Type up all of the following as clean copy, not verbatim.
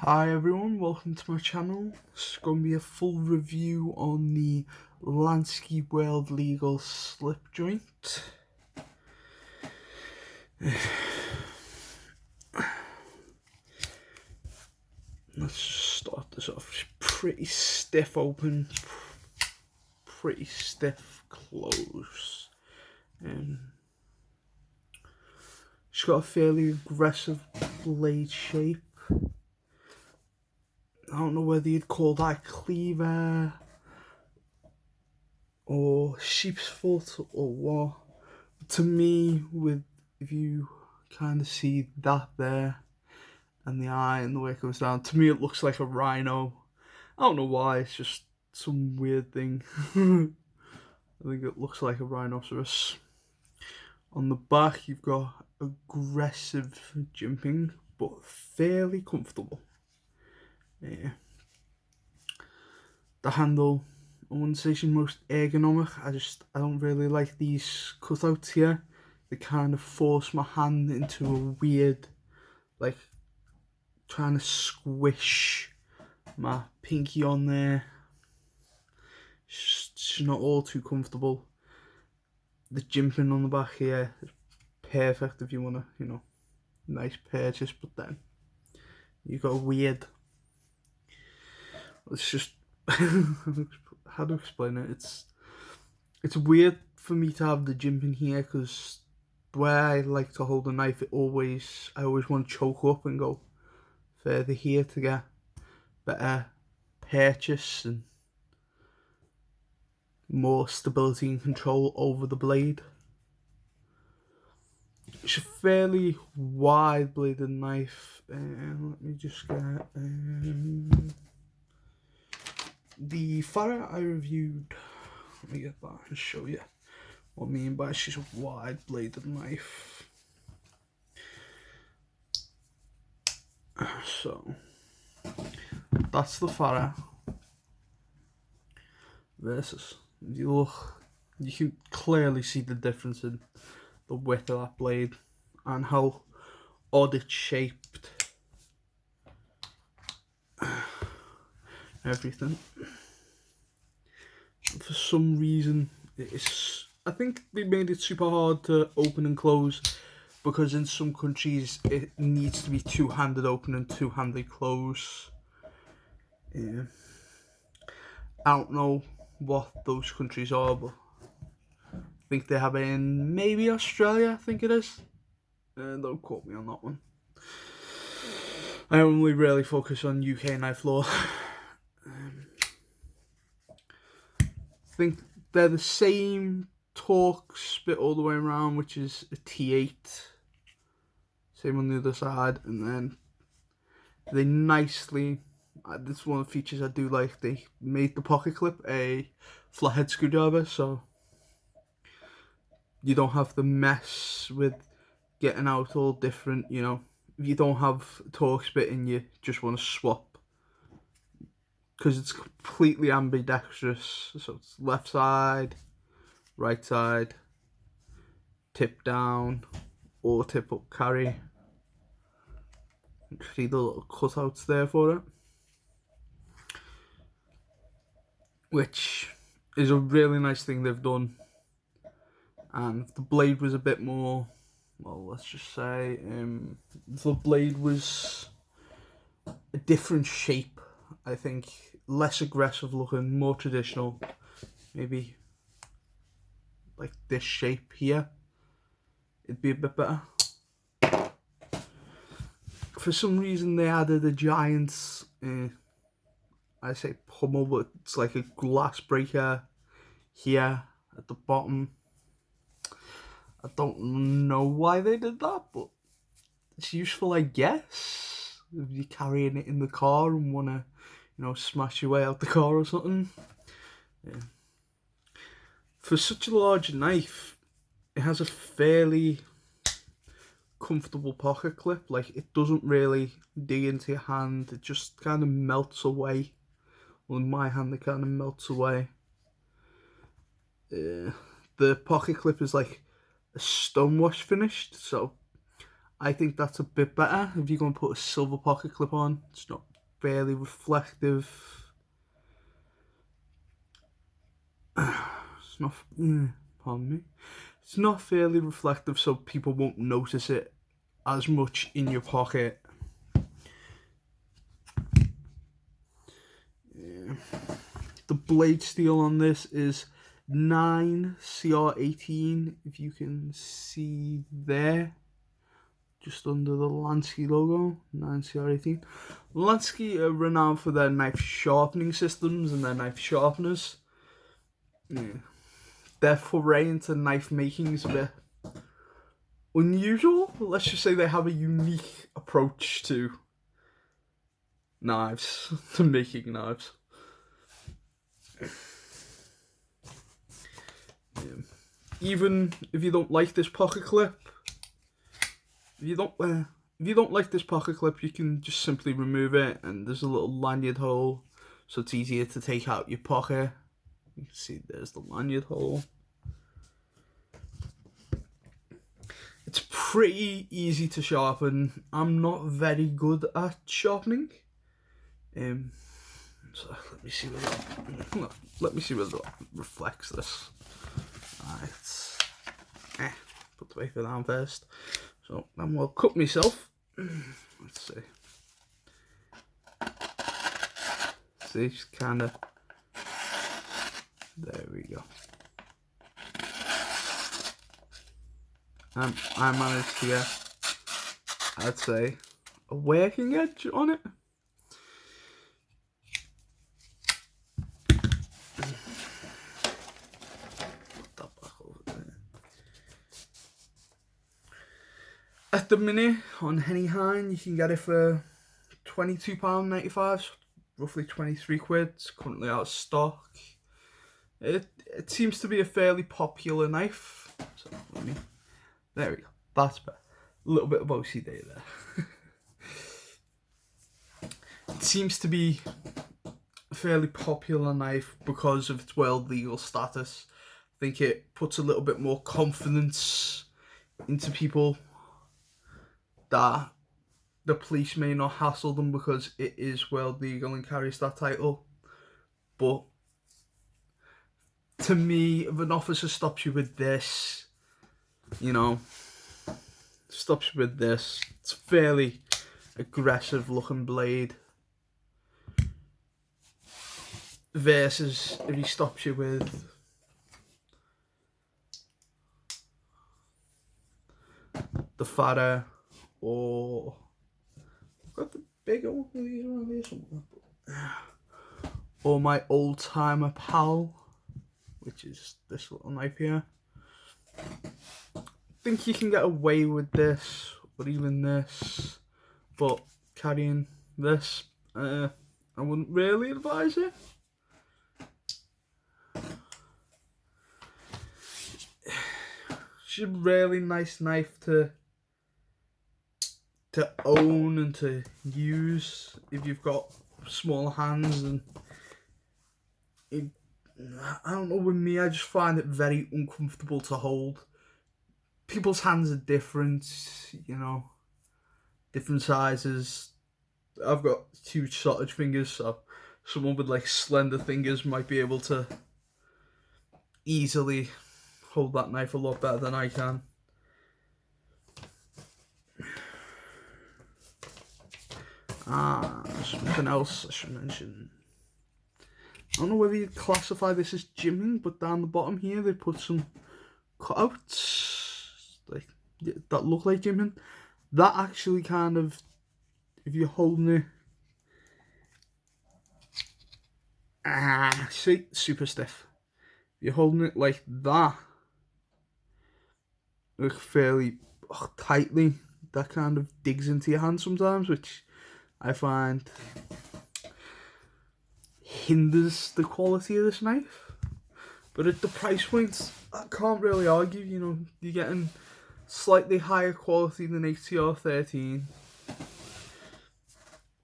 Hi everyone, welcome to my channel. It's going to be a full review on the Lansky World Legal Slip Joint. Let's start this off. It's pretty stiff open, pretty stiff close. It's got a fairly aggressive blade shape. I don't know whether you'd call that cleaver or sheep's foot or what. To me, if you kind of see that there and the eye and the way it goes down, to me it looks like a rhino. I don't know why, it's just some weird thing. I think it looks like a rhinoceros. On the back you've got aggressive jimping, but fairly comfortable. Yeah. The handle, I wouldn't say she's most ergonomic. I don't really like these cutouts here. They kind of force my hand into a weird, like, trying to squish my pinky on there. It's not all too comfortable. The jimping on the back here is perfect if you want to, nice purchase, but then you got a weird, it's just, how to explain it? It's weird for me to have the jimping here because the way I like to hold a knife, I always want to choke up and go further here to get better purchase and more stability and control over the blade. It's a fairly wide bladed knife. Let me just get the Farah I reviewed. Let me get that and show you what I mean by she's a wide bladed knife. So that's the Farah versus, if you look, you can clearly see the difference in the width of that blade and how odd it's shaped. Everything. For some reason, I think they made it super hard to open and close because in some countries it needs to be two-handed open and two-handed close. Yeah. I don't know what those countries are, but I think they have it in maybe Australia, I think it is. Don't quote me on that one. I only really focus on UK knife law. I think they're the same torque spit all the way around, which is a T8. Same on the other side, and then they nicely, this is one of the features I do like, they made the pocket clip a flathead screwdriver, so you don't have to mess with getting out all different, if you don't have torque spit and you just want to swap, because it's completely ambidextrous, so it's left side, right side, tip down, or tip up carry. You can see the little cutouts there for it, which is a really nice thing they've done. And if the blade was a bit more, well, let's just say, the blade was a different shape, I think, less aggressive looking, more traditional, maybe like this shape here, it'd be a bit better. For some reason they added a giant, I say pummel, but it's like a glass breaker here at the bottom. I don't know why they did that, but it's useful, I guess, if you're carrying it in the car and want to, smash your way out the car or something. Yeah. For such a large knife, it has a fairly comfortable pocket clip. Like, it doesn't really dig into your hand, it just kind of melts away. Well, in my hand, it kind of melts away. The pocket clip is like a stonewash finished, so I think that's a bit better. If you're going to put a silver pocket clip on, it's not fairly reflective. It's not, pardon me. It's not fairly reflective, so people won't notice it as much in your pocket. Yeah. The blade steel on this is 9CR18, if you can see there, just under the Lansky logo, 9CR18. Lansky are renowned for their knife sharpening systems and their knife sharpeners. Yeah. Their foray into knife making is a bit unusual. Let's just say they have a unique approach to knives, to making knives. Yeah. Even if you don't like this pocket clip, if you don't like this pocket clip, you can just simply remove it, and there's a little lanyard hole, so it's easier to take out your pocket. You can see there's the lanyard hole. It's pretty easy to sharpen. I'm not very good at sharpening. So let me see whether it reflects this. Right. Put the paper down first. So I'm gonna cut myself. Let's see. See, just kinda. There we go. I managed to get, I'd say, a working edge on it. Put that back over there. At the minute on Henny Hine, you can get it for £22.95, roughly 23 quid. It's currently out of stock. It seems to be a fairly popular knife. So let me. There we go. That's better. A little bit of OCD there. It seems to be a fairly popular knife because of its world legal status. I think it puts a little bit more confidence into people that the police may not hassle them because it is world legal and carries that title. But to me, if an officer stops you with this, stops with this, it's a fairly aggressive looking blade, versus if he stops you with the fatter, or I've got the bigger one of these around here somewhere, or my old timer pal, which is this little knife here. I think you can get away with this, or even this, but carrying this, I wouldn't really advise it. It's a really nice knife to own and to use if you've got small hands, and I don't know, with me, I just find it very uncomfortable to hold. People's hands are different, different sizes. I've got huge sausage fingers, so someone with like slender fingers might be able to easily hold that knife a lot better than I can. Something else I should mention. I don't know whether you'd classify this as gymming, but down the bottom here they put some cutouts that look like gymming. That actually kind of, if you're holding it, see, super stiff. If you're holding it like that, like fairly tightly, that kind of digs into your hand sometimes, which I find hinders the quality of this knife. But at the price point, I can't really argue. You're getting slightly higher quality than ATR13.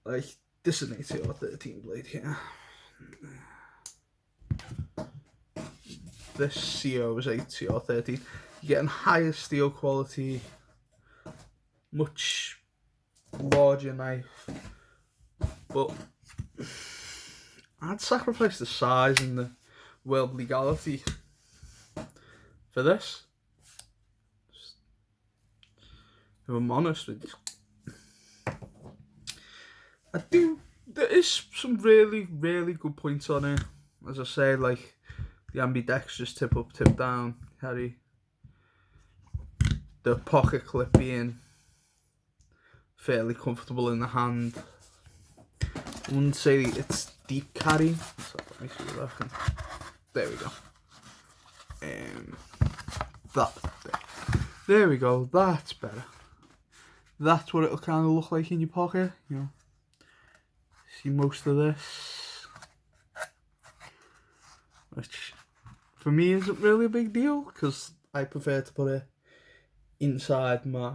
Like, this is an ATR13 blade here. This CO is ATR13. You're getting higher steel quality, much larger knife, but I'd sacrifice the size and the world legality for this. If I'm honest with you, there is some really, really good points on it. As I say, like the ambidextrous tip up, tip down carry, the pocket clip being fairly comfortable in the hand. I wouldn't say it's deep carry. So let me see what I can. There we go. There we go. That's better. That's what it'll kind of look like in your pocket. You know, see most of this, which for me isn't really a big deal because I prefer to put it inside my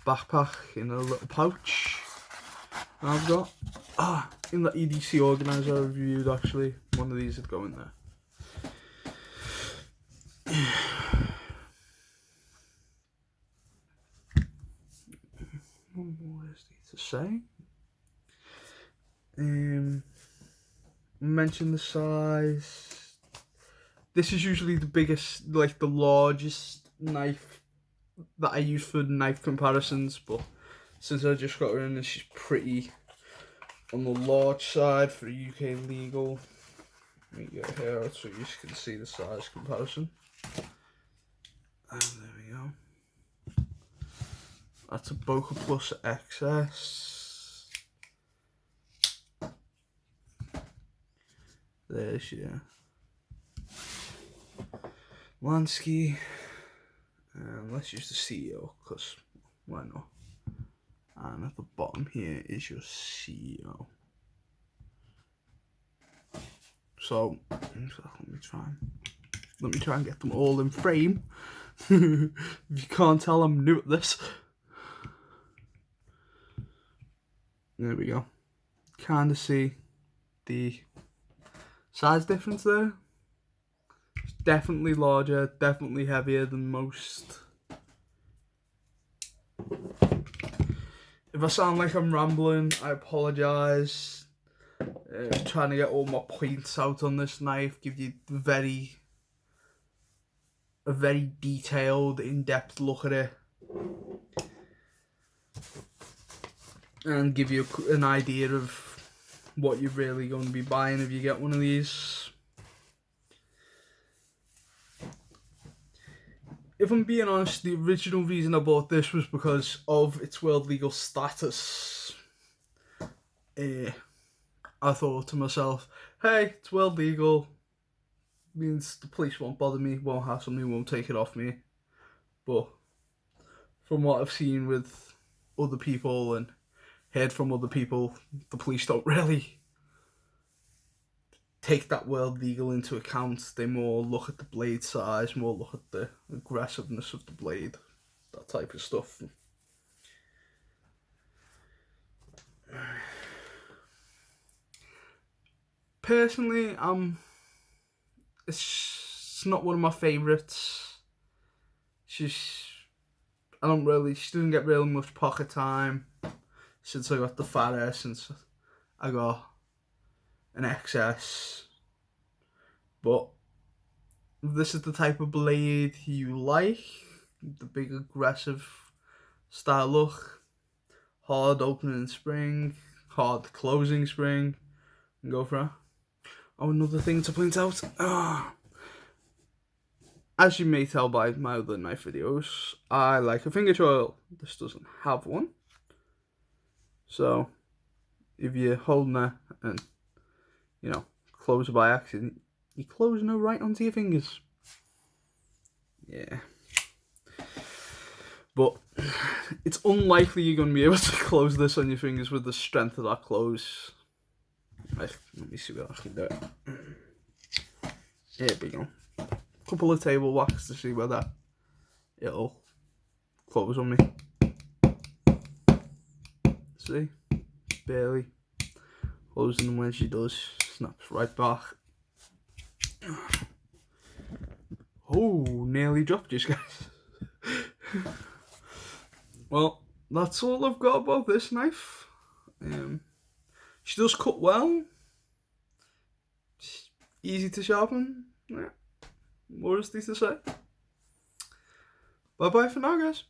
backpack in a little pouch. And I've got in the EDC organizer I reviewed, actually one of these would go in there. What more is there to say? Mention the size. This is usually the biggest, like the largest knife that I use for knife comparisons, but since I just got her in, she's pretty on the large side for UK legal. Let me get her out so you can see the size comparison. And there we go. That's a Boca Plus XS. There's your Lansky. And let's use the CEO, because why not? And at the bottom here is your CEO. So let me try and get them all in frame. If you can't tell, I'm new at this. There we go. Kind of see the size difference there. It's definitely larger, definitely heavier than most. If I sound like I'm rambling, I apologise. Trying to get all my points out on this knife, give you a very detailed, in-depth look at it, and give you an idea of what you're really going to be buying if you get one of these. If I'm being honest, the original reason I bought this was because of its world legal status. I thought to myself, hey, it's world legal, means the police won't bother me, won't hassle me, won't take it off me. But from what I've seen with other people and heard from other people, the police don't really take that world legal into account. They more look at the blade size, more look at the aggressiveness of the blade, that type of stuff. Personally, it's not one of my favourites. She doesn't get really much pocket time since I got the Fat S, since I got an XS. But if this is the type of blade you like, the big aggressive style look, hard opening spring, hard closing spring, and go for it. Oh, another thing to point out. As you may tell by my other knife videos, I like a finger choil. This doesn't have one. So, if you're holding it and, close it by accident, you're closing it right onto your fingers. Yeah. But it's unlikely you're going to be able to close this on your fingers with the strength of that close. Let me see what I can do. Here we go. Couple of table whacks to see whether it'll close on me. See? Barely. Closing them when she does. Snaps right back. Oh, nearly dropped you guys. Well, that's all I've got about this knife. She does cut well. It's easy to sharpen. Yeah. More is to say. Bye bye for now, guys.